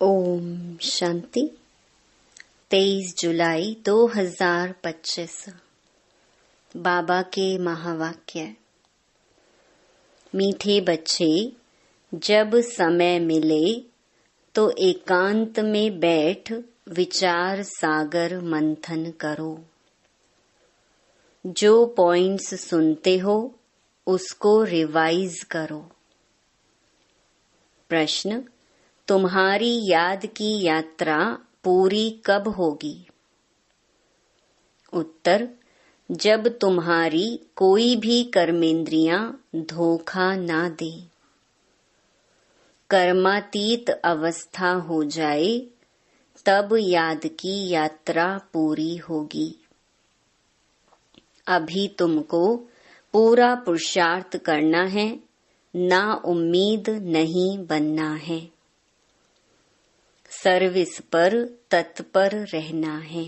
ओम शांति। 23 जुलाई 2025। बाबा के महावाक्य। मीठे बच्चे, जब समय मिले तो एकांत में बैठ विचार सागर मंथन करो। जो पॉइंट्स सुनते हो उसको रिवाइज करो। प्रश्न: तुम्हारी याद की यात्रा पूरी कब होगी? उत्तर: जब तुम्हारी कोई भी कर्मेंद्रियां धोखा ना दे, कर्मातीत अवस्था हो जाए, तब याद की यात्रा पूरी होगी। अभी तुमको पूरा पुरुषार्थ करना है, ना उम्मीद नहीं बनना है। सर्विस पर तत्पर रहना है।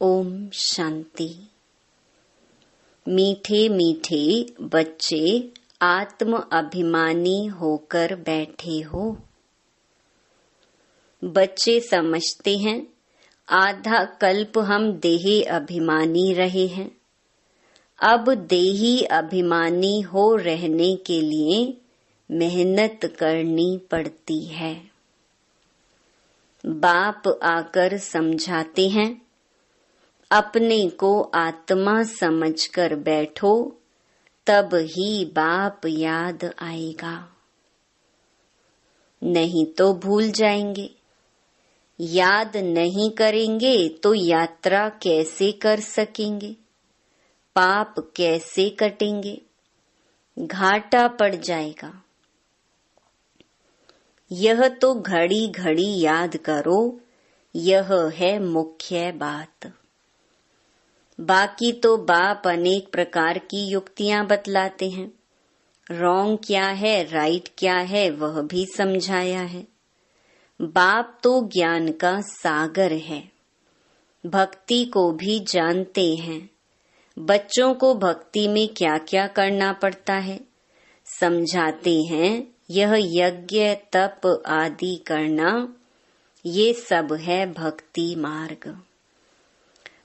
ओम शांति। मीठे मीठे बच्चे आत्म अभिमानी होकर बैठे हो। बच्चे समझते हैं आधा कल्प हम देही अभिमानी रहे हैं। अब देही अभिमानी हो रहने के लिए मेहनत करनी पड़ती है। बाप आकर समझाते हैं, अपने को आत्मा समझकर बैठो, तब ही बाप याद आएगा, नहीं तो भूल जाएंगे। याद नहीं करेंगे तो यात्रा कैसे कर सकेंगे? पाप कैसे कटेंगे? घाटा पड़ जाएगा। यह तो घड़ी घड़ी याद करो, यह है मुख्य बात। बाकी तो बाप अनेक प्रकार की युक्तियां बतलाते हैं। रॉन्ग क्या है, राइट क्या है, वह भी समझाया है। बाप तो ज्ञान का सागर है, भक्ति को भी जानते हैं। बच्चों को भक्ति में क्या क्या करना पड़ता है समझाते हैं। यह यज्ञ तप आदि करना, ये सब है भक्ति मार्ग।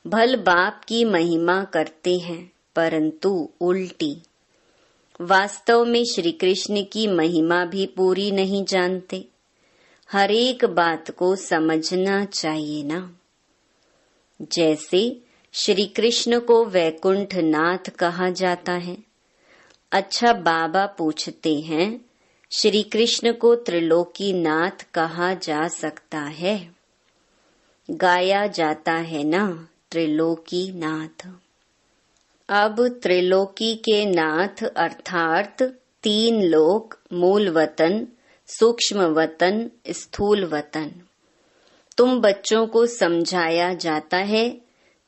भल बाप की महिमा करते हैं, परंतु उल्टी। वास्तव में श्री कृष्ण की महिमा भी पूरी नहीं जानते। हर एक बात को समझना चाहिए ना। जैसे श्री कृष्ण को वैकुंठ नाथ कहा जाता है। अच्छा, बाबा पूछते हैं, श्री कृष्ण को त्रिलोकी नाथ कहा जा सकता है? गाया जाता है ना, त्रिलोकी नाथ। अब त्रिलोकी के नाथ अर्थात 3 लोक, मूल वतन, सूक्ष्म वतन, स्थूल वतन। तुम बच्चों को समझाया जाता है,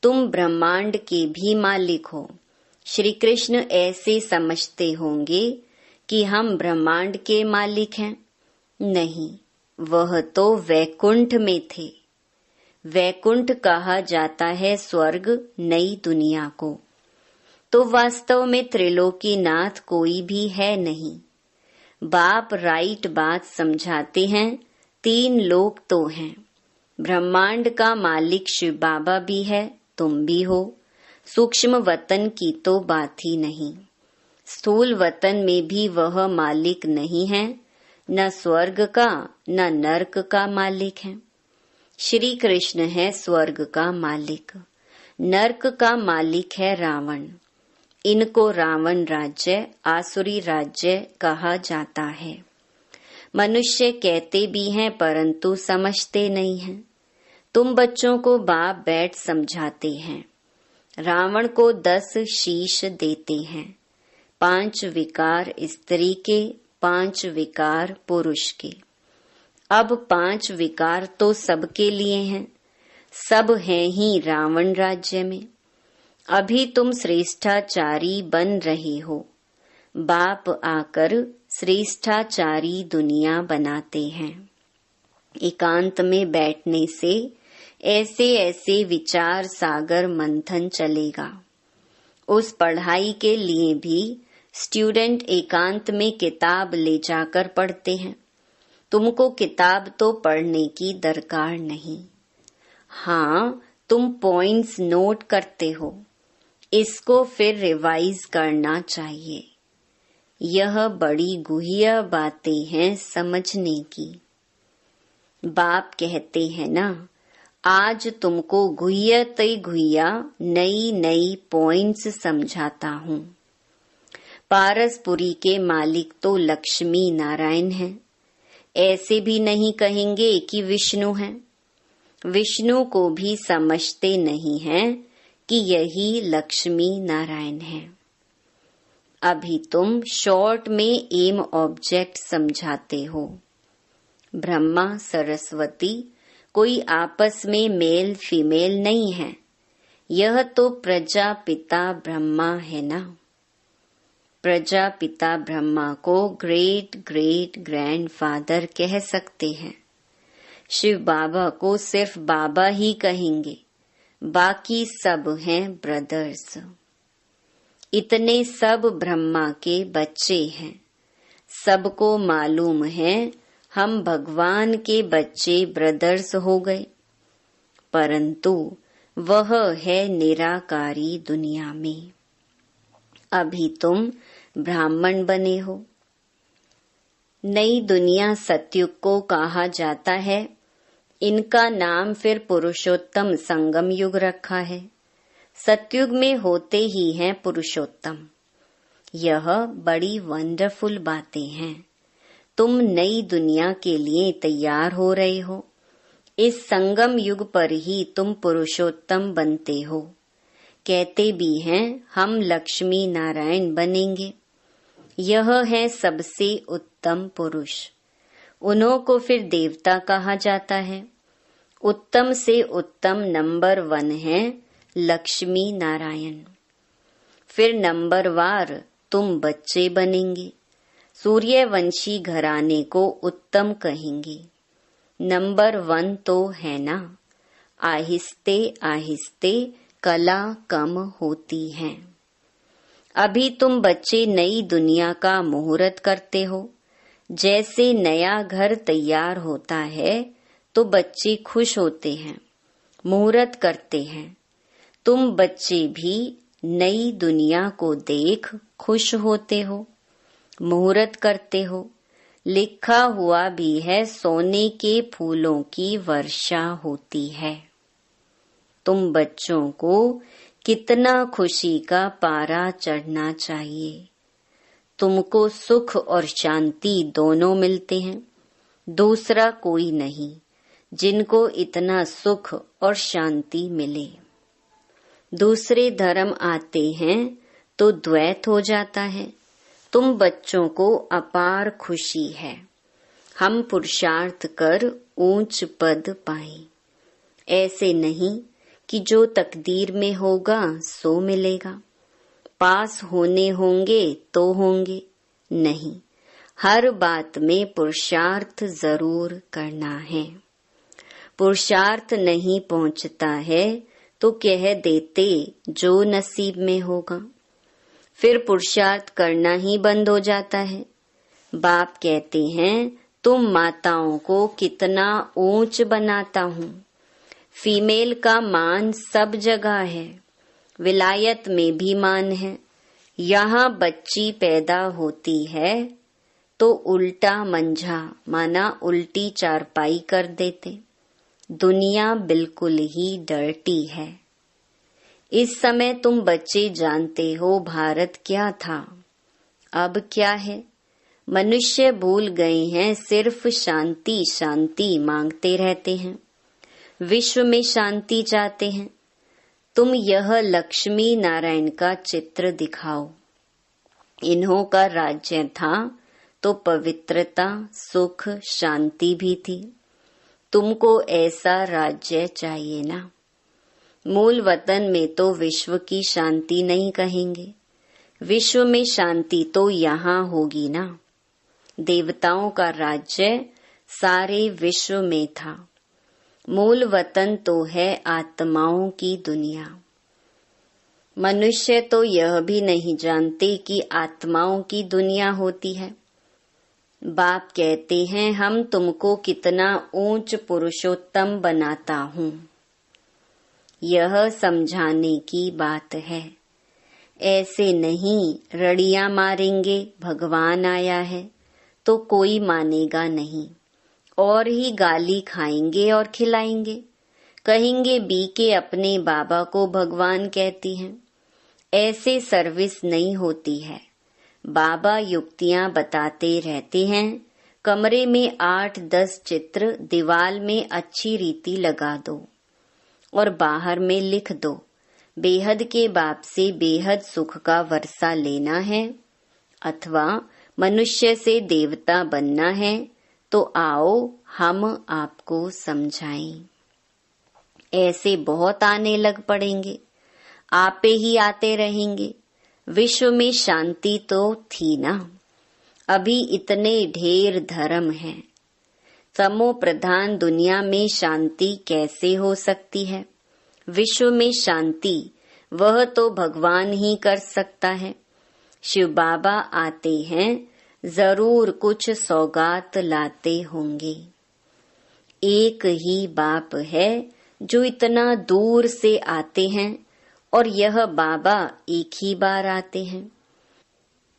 तुम ब्रह्मांड के भी मालिक हो। श्री कृष्ण ऐसे समझते होंगे कि हम ब्रह्मांड के मालिक हैं। नहीं, वह तो वैकुंठ में थे। वैकुंठ कहा जाता है स्वर्ग, नई दुनिया को। तो वास्तव में त्रिलोकी नाथ कोई भी है नहीं। बाप राइट बात समझाते हैं। 3 लोक तो हैं। ब्रह्मांड का मालिक शिव बाबा भी है, तुम भी हो। सूक्ष्म वतन की तो बात ही नहीं। स्थूल वतन में भी वह मालिक नहीं है, न स्वर्ग का न नरक का मालिक है। श्री कृष्ण है स्वर्ग का मालिक। नरक का मालिक है रावण। इनको रावण राज्य, आसुरी राज्य कहा जाता है। मनुष्य कहते भी हैं, परंतु समझते नहीं हैं। तुम बच्चों को बाप बैठ समझाते हैं। रावण को 10 शीश देते हैं। 5 विकार स्त्री के, 5 विकार पुरुष के। अब 5 विकार तो सबके लिए हैं। सब हैं ही रावण राज्य में। अभी तुम श्रेष्ठाचारी बन रहे हो। बाप आकर श्रेष्ठाचारी दुनिया बनाते हैं। एकांत में बैठने से ऐसे ऐसे विचार सागर मंथन चलेगा। उस पढ़ाई के लिए भी स्टूडेंट एकांत में किताब ले जाकर पढ़ते हैं। तुमको किताब तो पढ़ने की दरकार नहीं। हाँ, तुम पॉइंट्स नोट करते हो, इसको फिर रिवाइज करना चाहिए। यह बड़ी गुह्य बातें हैं समझने की। बाप कहते हैं ना, आज तुमको गुह्य तय गुह्या नई नई पॉइंट्स समझाता हूँ। पारसपुरी के मालिक तो लक्ष्मी नारायण हैं। ऐसे भी नहीं कहेंगे कि विष्णु हैं। विष्णु को भी समझते नहीं हैं कि यही लक्ष्मी नारायण है। अभी तुम शॉर्ट में एम ऑब्जेक्ट समझाते हो। ब्रह्मा सरस्वती कोई आपस में मेल फीमेल नहीं है। यह तो प्रजापिता ब्रह्मा है ना। प्रजापिता ब्रह्मा को ग्रेट ग्रेट ग्रैंडफादर कह सकते हैं। शिव बाबा को सिर्फ बाबा ही कहेंगे, बाकी सब हैं ब्रदर्स। इतने सब ब्रह्मा के बच्चे हैं। सबको मालूम है हम भगवान के बच्चे ब्रदर्स हो गए, परंतु वह है निराकारी दुनिया में। अभी तुम ब्राह्मण बने हो। नई दुनिया सतयुग को कहा जाता है। इनका नाम फिर पुरुषोत्तम संगम युग रखा है। सतयुग में होते ही हैं पुरुषोत्तम। यह बड़ी वंडरफुल बातें हैं। तुम नई दुनिया के लिए तैयार हो रहे हो। इस संगम युग पर ही तुम पुरुषोत्तम बनते हो। कहते भी हैं हम लक्ष्मी नारायण बनेंगे। यह है सबसे उत्तम पुरुष। उन्हों को फिर देवता कहा जाता है। उत्तम से उत्तम नंबर 1 है लक्ष्मी नारायण। फिर नंबर वार तुम बच्चे बनेंगे। सूर्यवंशी घराने को उत्तम कहेंगे। नंबर 1 तो है ना। आहिस्ते आहिस्ते कला कम होती है। अभी तुम बच्चे नई दुनिया का मुहूर्त करते हो। जैसे नया घर तैयार होता है तो बच्चे खुश होते हैं, मुहूर्त करते हैं। तुम बच्चे भी नई दुनिया को देख खुश होते हो, मुहूर्त करते हो। लिखा हुआ भी है सोने के फूलों की वर्षा होती है। तुम बच्चों को कितना खुशी का पारा चढ़ना चाहिए। तुमको सुख और शांति दोनों मिलते हैं। दूसरा कोई नहीं जिनको इतना सुख और शांति मिले। दूसरे धर्म आते हैं तो द्वैत हो जाता है। तुम बच्चों को अपार खुशी है। हम पुरुषार्थ कर ऊंच पद पाएं। ऐसे नहीं कि जो तकदीर में होगा सो मिलेगा, पास होने होंगे तो होंगे। नहीं, हर बात में पुरुषार्थ जरूर करना है। पुरुषार्थ नहीं पहुंचता है तो कह देते जो नसीब में होगा। फिर पुरुषार्थ करना ही बंद हो जाता है। बाप कहते हैं तुम माताओं को कितना ऊंच बनाता हूँ। फीमेल का मान सब जगह है। विलायत में भी मान है। यहाँ बच्ची पैदा होती है तो उल्टा मंझा माना उल्टी चारपाई कर देते। दुनिया बिल्कुल ही डर्टी है। इस समय तुम बच्चे जानते हो भारत क्या था, अब क्या है। मनुष्य भूल गए हैं, सिर्फ शांति शांति मांगते रहते हैं। विश्व में शांति चाहते हैं। तुम यह लक्ष्मी नारायण का चित्र दिखाओ। इन्हों का राज्य था तो पवित्रता सुख शांति भी थी। तुमको ऐसा राज्य चाहिए ना। मूल वतन में तो विश्व की शांति नहीं कहेंगे। विश्व में शांति तो यहाँ होगी ना। देवताओं का राज्य सारे विश्व में था। मूल वतन तो है आत्माओं की दुनिया। मनुष्य तो यह भी नहीं जानते कि आत्माओं की दुनिया होती है। बाप कहते हैं हम तुमको कितना ऊंच पुरुषोत्तम बनाता हूँ। यह समझाने की बात है। ऐसे नहीं रड़ियां मारेंगे भगवान आया है तो कोई मानेगा नहीं, और ही गाली खाएंगे और खिलाएंगे। कहेंगे बीके अपने बाबा को भगवान कहती हैं। ऐसे सर्विस नहीं होती है। बाबा युक्तियां बताते रहते हैं। कमरे में 8-10 चित्र दीवाल में अच्छी रीति लगा दो और बाहर में लिख दो, बेहद के बाप से बेहद सुख का वर्षा लेना है अथवा मनुष्य से देवता बनना है तो आओ हम आपको समझाएं। ऐसे बहुत आने लग पड़ेंगे, आपे ही आते रहेंगे। विश्व में शांति तो थी ना, अभी इतने ढेर धर्म हैं। तमो प्रधान दुनिया में शांति कैसे हो सकती है? विश्व में शांति वह तो भगवान ही कर सकता है। शिव बाबा आते हैं, जरूर कुछ सौगात लाते होंगे। एक ही बाप है जो इतना दूर से आते हैं और यह बाबा एक ही बार आते हैं।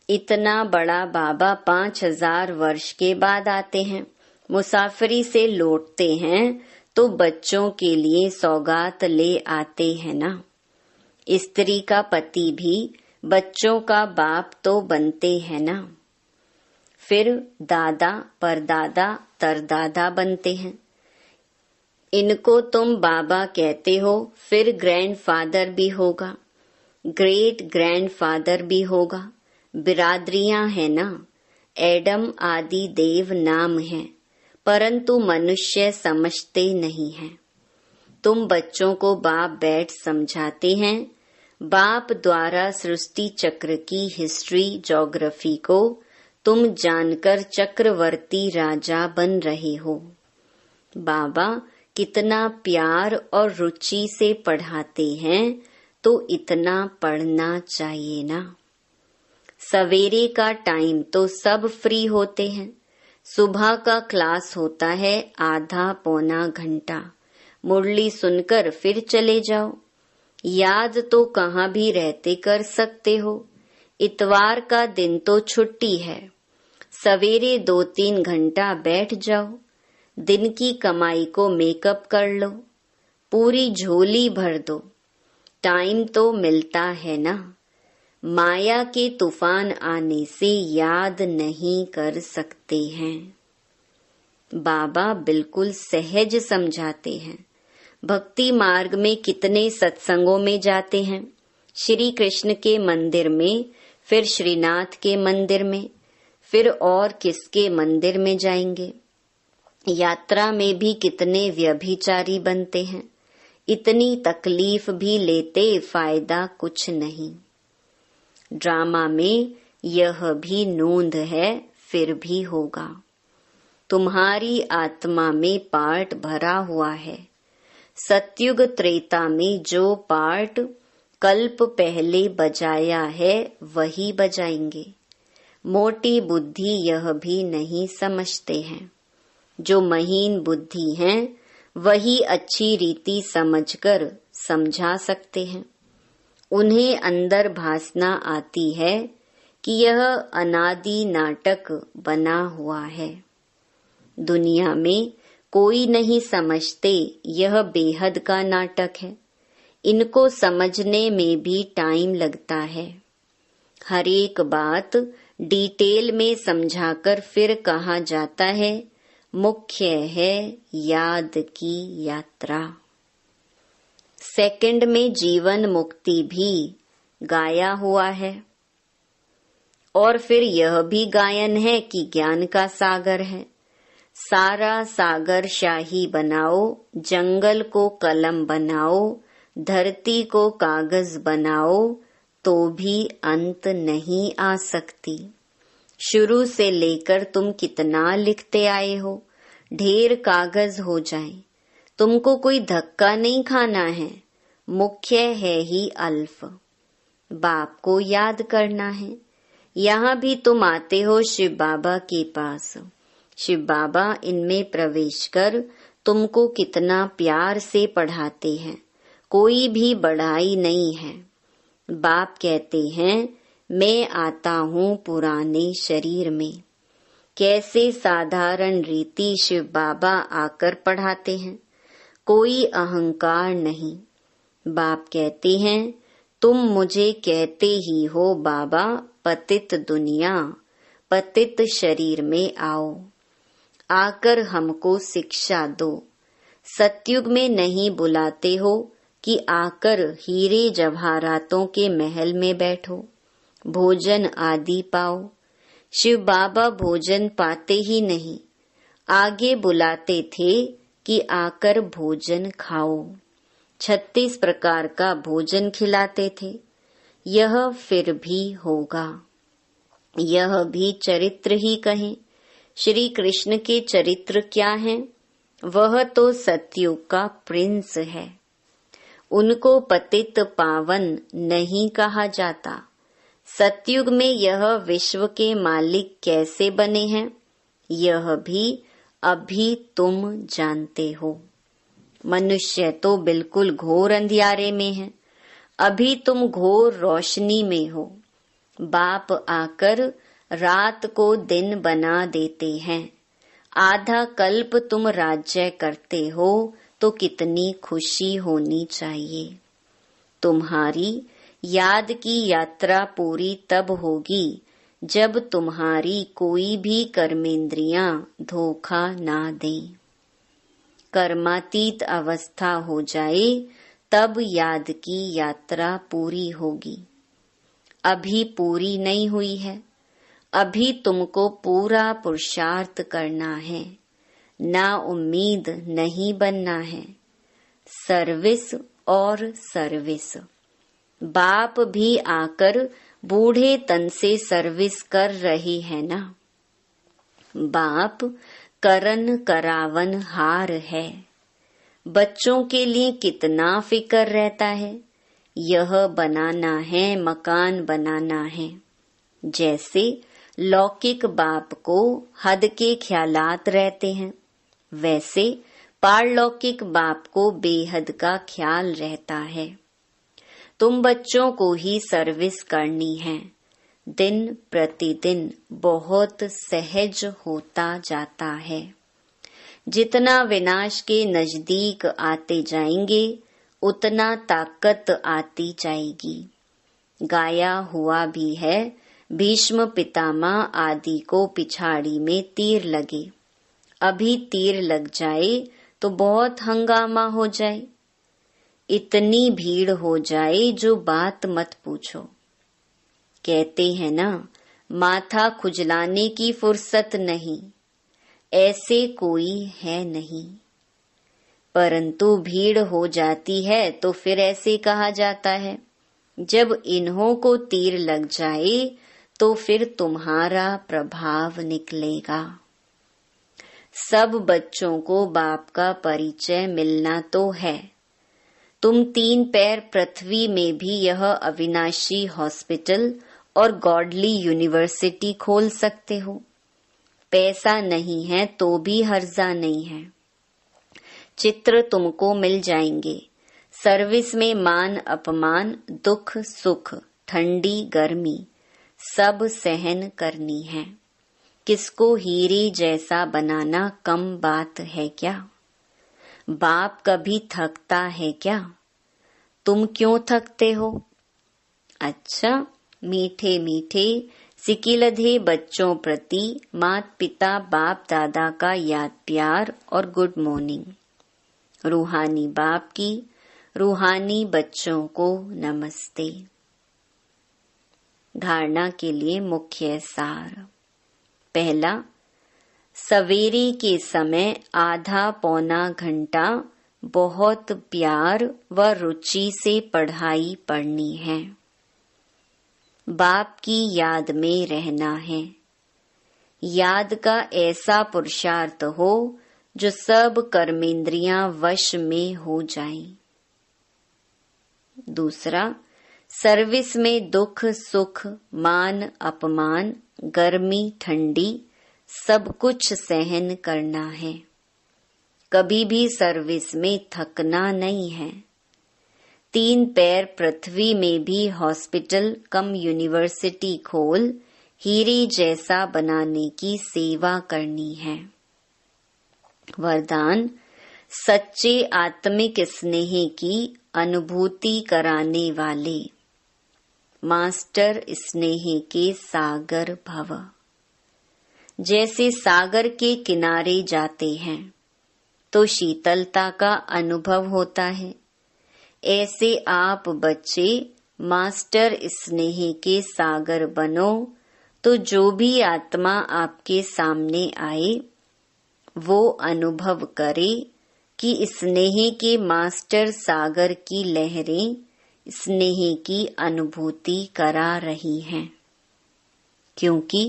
इतना बड़ा बाबा 5000 वर्ष के बाद आते हैं। मुसाफरी से लौटते हैं तो बच्चों के लिए सौगात ले आते हैं ना। स्त्री का पति भी बच्चों का बाप तो बनते हैं ना। फिर दादा परदादा तरदादा बनते हैं। इनको तुम बाबा कहते हो, फिर ग्रैंडफादर भी होगा, ग्रेट ग्रैंडफादर भी होगा। बिरादरियां हैं ना, एडम आदि देव नाम है, परंतु मनुष्य समझते नहीं हैं। तुम बच्चों को बाप बैठ समझाते हैं। बाप द्वारा सृष्टि चक्र की हिस्ट्री ज्योग्राफी को तुम जानकर चक्रवर्ती राजा बन रहे हो। बाबा कितना प्यार और रुचि से पढ़ाते हैं, तो इतना पढ़ना चाहिए ना। सवेरे का टाइम तो सब फ्री होते हैं। सुबह का क्लास होता है आधा पौना घंटा। मुरली सुनकर फिर चले जाओ। याद तो कहाँ भी रहते कर सकते हो। इतवार का दिन तो छुट्टी है। सवेरे 2-3 घंटा बैठ जाओ। दिन की कमाई को मेकअप कर लो, पूरी झोली भर दो। टाइम तो मिलता है ना। माया के तूफान आने से याद नहीं कर सकते हैं। बाबा बिल्कुल सहज समझाते हैं। भक्ति मार्ग में कितने सत्संगों में जाते हैं। श्री कृष्ण के मंदिर में, फिर श्रीनाथ के मंदिर में, फिर और किसके मंदिर में जाएंगे। यात्रा में भी कितने व्यभिचारी बनते हैं। इतनी तकलीफ भी लेते, फायदा कुछ नहीं। ड्रामा में यह भी नोंद है, फिर भी होगा। तुम्हारी आत्मा में पार्ट भरा हुआ है। सतयुग त्रेता में जो पार्ट कल्प पहले बजाया है वही बजाएंगे। मोटी बुद्धि यह भी नहीं समझते हैं। जो महीन बुद्धि हैं वही अच्छी रीति समझकर समझा सकते हैं। उन्हें अंदर भासना आती है कि यह अनादि नाटक बना हुआ है। दुनिया में कोई नहीं समझते यह बेहद का नाटक है। इनको समझने में भी टाइम लगता है। हर एक बात डिटेल में समझाकर फिर कहा जाता है, मुख्य है याद की यात्रा। सेकंड में जीवन मुक्ति भी गाया हुआ है। और फिर यह भी गायन है कि ज्ञान का सागर है। सारा सागर शाही बनाओ, जंगल को कलम बनाओ, धरती को कागज बनाओ, तो भी अंत नहीं आ सकती। शुरू से लेकर तुम कितना लिखते आए हो, ढेर कागज हो जाए। तुमको कोई धक्का नहीं खाना है। मुख्य है ही अल्फ। बाप को याद करना है। यहाँ भी तुम आते हो शिव बाबा के पास। शिव बाबा इनमें प्रवेश कर तुमको कितना प्यार से पढ़ाते हैं, कोई भी बढ़ाई नहीं है। बाप कहते हैं मैं आता हूँ पुराने शरीर में। कैसे साधारण रीति शिव बाबा आकर पढ़ाते हैं, कोई अहंकार नहीं। बाप कहते हैं तुम मुझे कहते ही हो बाबा पतित दुनिया, पतित शरीर में आओ, आकर हमको शिक्षा दो। सतयुग में नहीं बुलाते हो कि आकर हीरे जवाहरातों के महल में बैठो, भोजन आदि पाओ। शिव बाबा भोजन पाते ही नहीं, आगे बुलाते थे कि आकर भोजन खाओ। 36 प्रकार का भोजन खिलाते थे। यह फिर भी होगा, यह भी चरित्र ही कहें। श्री कृष्ण के चरित्र क्या हैं? वह तो सतयुग का प्रिंस है। उनको पतित पावन नहीं कहा जाता। सतयुग में यह विश्व के मालिक कैसे बने हैं, यह भी अभी तुम जानते हो। मनुष्य तो बिल्कुल घोर अंधियारे में है, अभी तुम घोर रोशनी में हो। बाप आकर रात को दिन बना देते हैं। आधा कल्प तुम राज्य करते हो तो कितनी खुशी होनी चाहिए। तुम्हारी याद की यात्रा पूरी तब होगी जब तुम्हारी कोई भी कर्मेंद्रियां धोखा ना दे। कर्मातीत अवस्था हो जाए तब याद की यात्रा पूरी होगी। अभी पूरी नहीं हुई है। अभी तुमको पूरा पुरुषार्थ करना है, ना उम्मीद नहीं बनना है। सर्विस और सर्विस। बाप भी आकर बूढ़े तन से सर्विस कर रहे हैं ना। बाप करन करावन हार है। बच्चों के लिए कितना फिक्र रहता है, यह बनाना है, मकान बनाना है। जैसे लौकिक बाप को हद के ख्यालात रहते हैं, वैसे पारलौकिक बाप को बेहद का ख्याल रहता है। तुम बच्चों को ही सर्विस करनी है। दिन प्रतिदिन बहुत सहज होता जाता है। जितना विनाश के नजदीक आते जाएंगे उतना ताकत आती जाएगी। गाया हुआ भी है, भीष्म पितामह आदि को पिछाड़ी में तीर लगे। अभी तीर लग जाए तो बहुत हंगामा हो जाए, इतनी भीड़ हो जाए जो बात मत पूछो। कहते हैं ना, माथा खुजलाने की फुर्सत नहीं, ऐसे कोई है नहीं। परंतु भीड़ हो जाती है तो फिर ऐसे कहा जाता है, जब इन्हों को तीर लग जाए तो फिर तुम्हारा प्रभाव निकलेगा। सब बच्चों को बाप का परिचय मिलना तो है। तुम 3 पैर पृथ्वी में भी यह अविनाशी हॉस्पिटल और गॉडली यूनिवर्सिटी खोल सकते हो। पैसा नहीं है तो भी हर्जा नहीं है। चित्र तुमको मिल जाएंगे। सर्विस में मान अपमान, दुख सुख, ठंडी गर्मी सब सहन करनी है। किसको हीरे जैसा बनाना कम बात है क्या? बाप कभी थकता है क्या? तुम क्यों थकते हो? अच्छा, मीठे मीठे सिकिलधे बच्चों प्रति मात पिता बाप दादा का याद प्यार और गुड मॉर्निंग। रूहानी बाप की रूहानी बच्चों को नमस्ते। धारणा के लिए मुख्य सार। पहला, सवेरे के समय आधा पौना घंटा बहुत प्यार व रुचि से पढ़ाई पढ़नी है। बाप की याद में रहना है। याद का ऐसा पुरुषार्थ हो जो सब कर्मेंद्रियां वश में हो जाएं। दूसरा, सर्विस में दुख सुख मान अपमान गर्मी ठंडी सब कुछ सहन करना है। कभी भी सर्विस में थकना नहीं है। 3 पैर पृथ्वी में भी हॉस्पिटल कम यूनिवर्सिटी खोल हीरे जैसा बनाने की सेवा करनी है। वरदान, सच्चे आत्मिक स्नेह की अनुभूति कराने वाले मास्टर स्नेह के सागर भव। जैसे सागर के किनारे जाते हैं तो शीतलता का अनुभव होता है, ऐसे आप बच्चे मास्टर स्नेह के सागर बनो तो जो भी आत्मा आपके सामने आए वो अनुभव करे कि स्नेह के मास्टर सागर की लहरें स्नेह की अनुभूति करा रही हैं। क्योंकि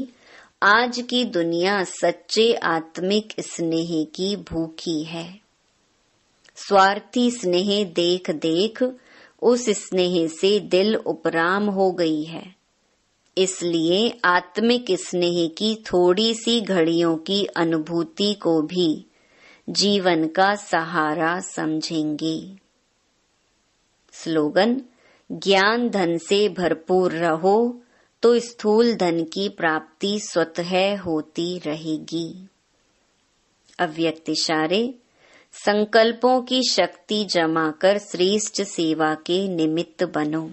आज की दुनिया सच्चे आत्मिक स्नेह की भूखी है। स्वार्थी स्नेह देख देख उस स्नेह से दिल उपराम हो गई है। इसलिए आत्मिक स्नेह की थोड़ी सी घड़ियों की अनुभूति को भी जीवन का सहारा समझेंगे। स्लोगन, ज्ञान धन से भरपूर रहो तो स्थूल धन की प्राप्ति स्वतः होती रहेगी। अव्यक्त इशारे, संकल्पों की शक्ति जमा कर श्रेष्ठ सेवा के निमित्त बनो।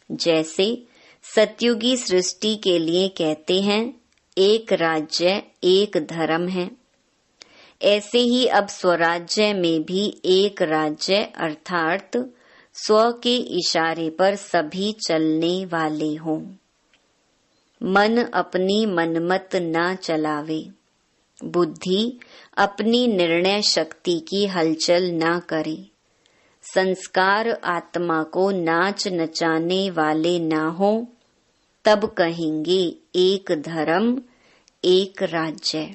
जैसे सतयुगी सृष्टि के लिए कहते हैं एक राज्य एक धर्म है, ऐसे ही अब स्वराज्य में भी एक राज्य अर्थात स्व के इशारे पर सभी चलने वाले हों। मन अपनी मनमत ना चलावे, बुद्धि अपनी निर्णय शक्ति की हलचल ना करे, संस्कार आत्मा को नाच नचाने वाले ना हो, तब कहेंगे एक धर्म एक राज्य।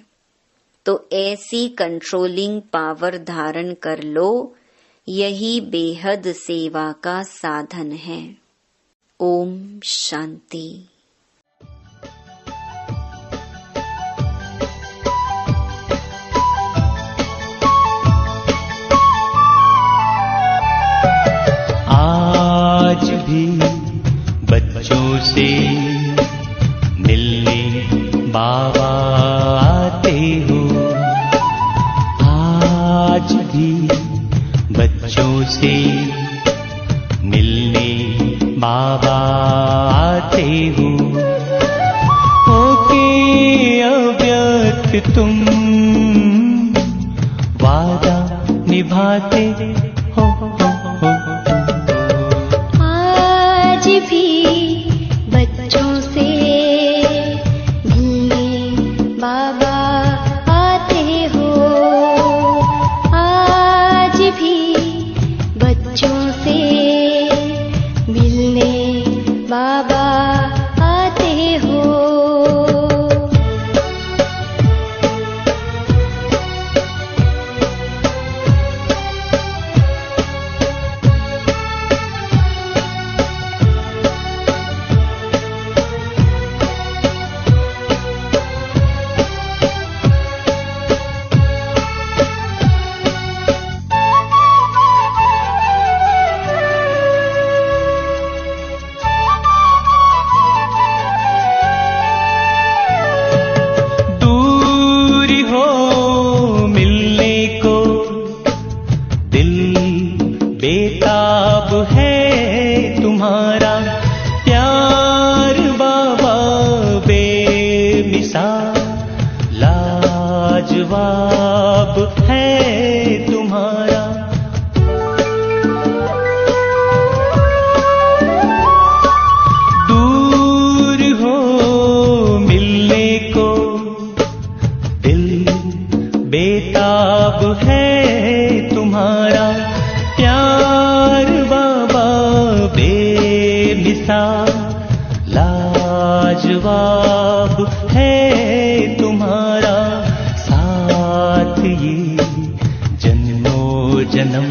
तो ऐसी कंट्रोलिंग पावर धारण कर लो, यही बेहद सेवा का साधन है। ओम शांति। आज भी बच्चों से मिलने बाबा आते हो। आज भी बच्चों से मिलने बाबा आते हो। ओके अव्यक्त तुम वादा निभाते हो। आज भी बच्चों से मिलने बाबा आते हो। आज भी बच्चों से मिलने बाबा आते हो। बेताब है तुम्हारा प्यार बाबा बेमिसाल, लाजवाब है तुम्हारा। दूर हो मिलने को दिल बेताब है तुम्हारा प्यार बाबा बेमिसाल, लाजवाब है तुम्हारा। साथ ये जन्मों जन्म